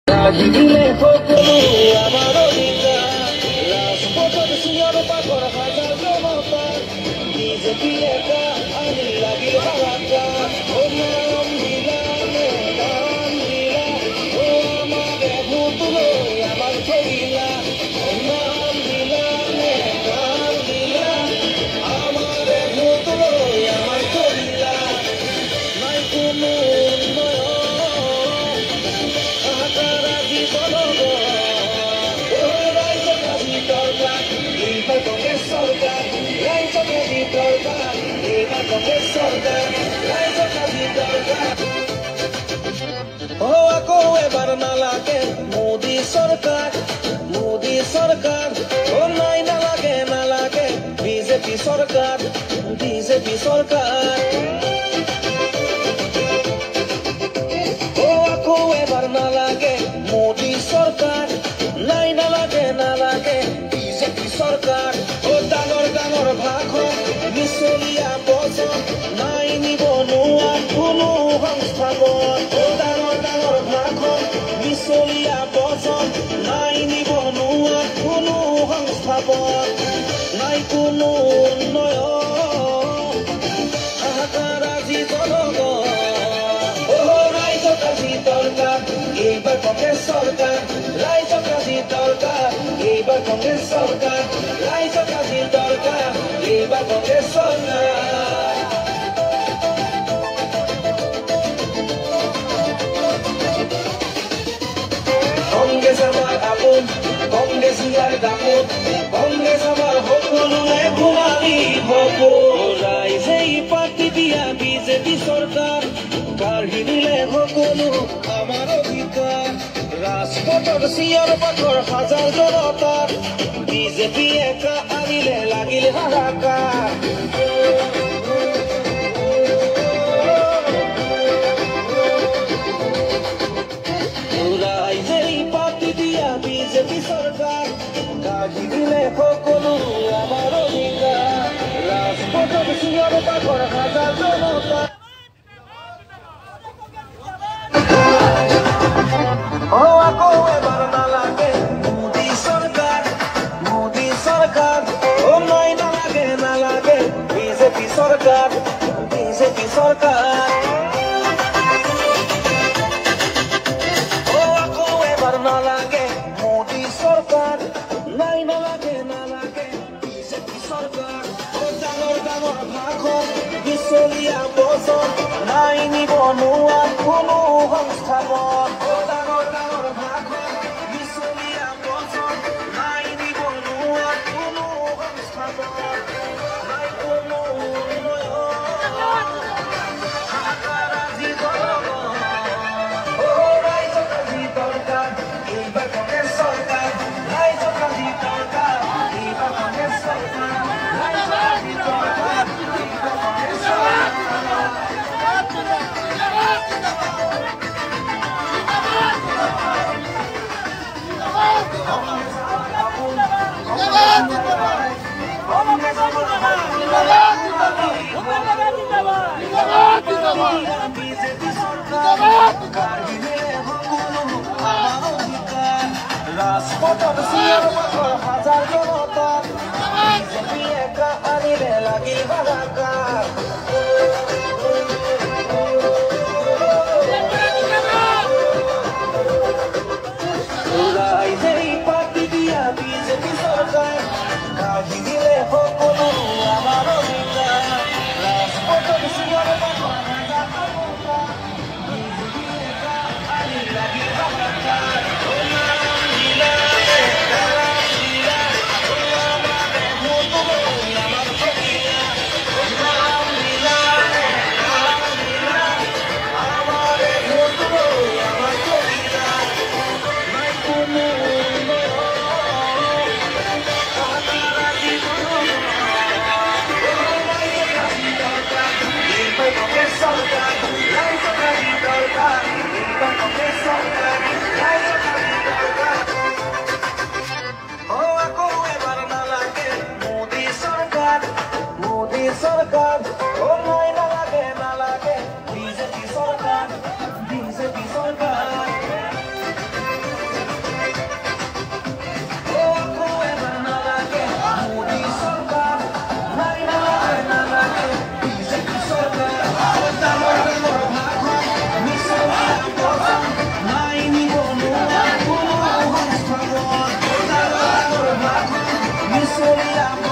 দিলে সকলো আমাৰ অধিকাৰ ৰাজপথত চিঞৰ বাখৰ হাজাৰ জনতা বিজেপি একা আমি লাগিল হাহাকাৰ নাম দিলা নাম দিলা আমাৰ ভোট লৈ আমাৰ খেলিলা নাম দিলা নাম দিলা আমাৰ ভোট লৈ আমাৰ খেলিলা নাই কোনো আকৌ এবাৰ নালাগে মোদী চৰকাৰ নাই নালাগে নালাগে বিজেপি চৰকাৰ আকৌ এবাৰ নালাগে মোদী চৰকাৰ নাই নালাগে নালাগে বিজেপি চৰকাৰ ডাঙৰ ডাঙৰ ভাষণ মিছলীয়া বচন নাই নিবনুৱা কোনো সংস্থাপন ডাঙৰ ডাঙৰ ভাষণ মিছলীয়া বচন নাই নিবনুৱা কোনো সংস্থাপন নাই কোনো উন্নয়ন হাহাকাৰ আজি জনগণ ৰাইজক আজি দৰকাৰ এইবাৰ কংগ্ৰেছ চৰকাৰ ৰাইজক আজি দৰকাৰ এইবাৰ কংগ্ৰেছ চৰকাৰ ৰাইজক আজি দৰকাৰ এইবাৰ কংগ্ৰেছ চৰকাৰ কংগ্ৰেছ আমাৰ আপোন কংগ্ৰেছ ইয়াৰ দাপোন কংগ্ৰেছ আমাৰ সকলোৰে ঘূৰালি সপোন ৰাইজেই পাতি দিয়া বিজেপি চৰকাৰ কাঢ়ি দিলে সকলো আমাৰ অধিকাৰ ৰাজপথত চিঞৰ বাখৰ হাজাৰ জনতাৰ বিজেপি একা আনিলে লাগিল হাহাকাৰ ৰাইজেই পাতি দিয়া বিজেপি চৰকাৰ কাঢ়ি দিলে সকলো আমাৰ অধিকাৰ ৰাজপথত চিঞৰ বাখৰ হাজাৰ জনতাৰ আকৌ এবাৰ নালাগে মোদী চৰকাৰ নাই নালাগে নালাগে বিজেপি চৰকাৰ আকৌ এবাৰ নালাগে মোদী চৰকাৰ নাই নালাগে নালাগে বিজেপি চৰকাৰ ডাঙৰ ডাঙৰ ভাষণ মিছলীয়া বচন নাই নিবনুৱা কোনো সংস্থাপন ডাঙৰ ডাঙৰ ভাষণ মিছলীয়া বচন নাই নিবনুৱা কোনো সংস্থাপন নাই কোনো উন্নয়ন হাহাকাৰ আজি জনগণ ৰাইজক আজি দৰকাৰ এইবাৰ কংগ্ৰেছ চৰকাৰ ৰাইজক আজি দৰকাৰ এইবাৰ কংগ্ৰেছ চৰকাৰ ৰাইজক আজি দৰকাৰ এইবাৰ কংগ্ৰেছ চৰকাৰ ৰাজপথত চিঞৰ বাখৰ হাজাৰ জনতাৰ বিজেপি একা আনিলে লাগিল হাহাকাৰ ৰাইজেই পাতি দিয়া বিজেপি চৰকাৰ কাঢ়ি দিলে সকলো আমাৰ অধিকাৰ ৰাজপথত চিঞৰ বাখৰ হাজাৰ জনতাৰ বিজেপি একা আনি লাগিল হাহাকাৰ চলিলাম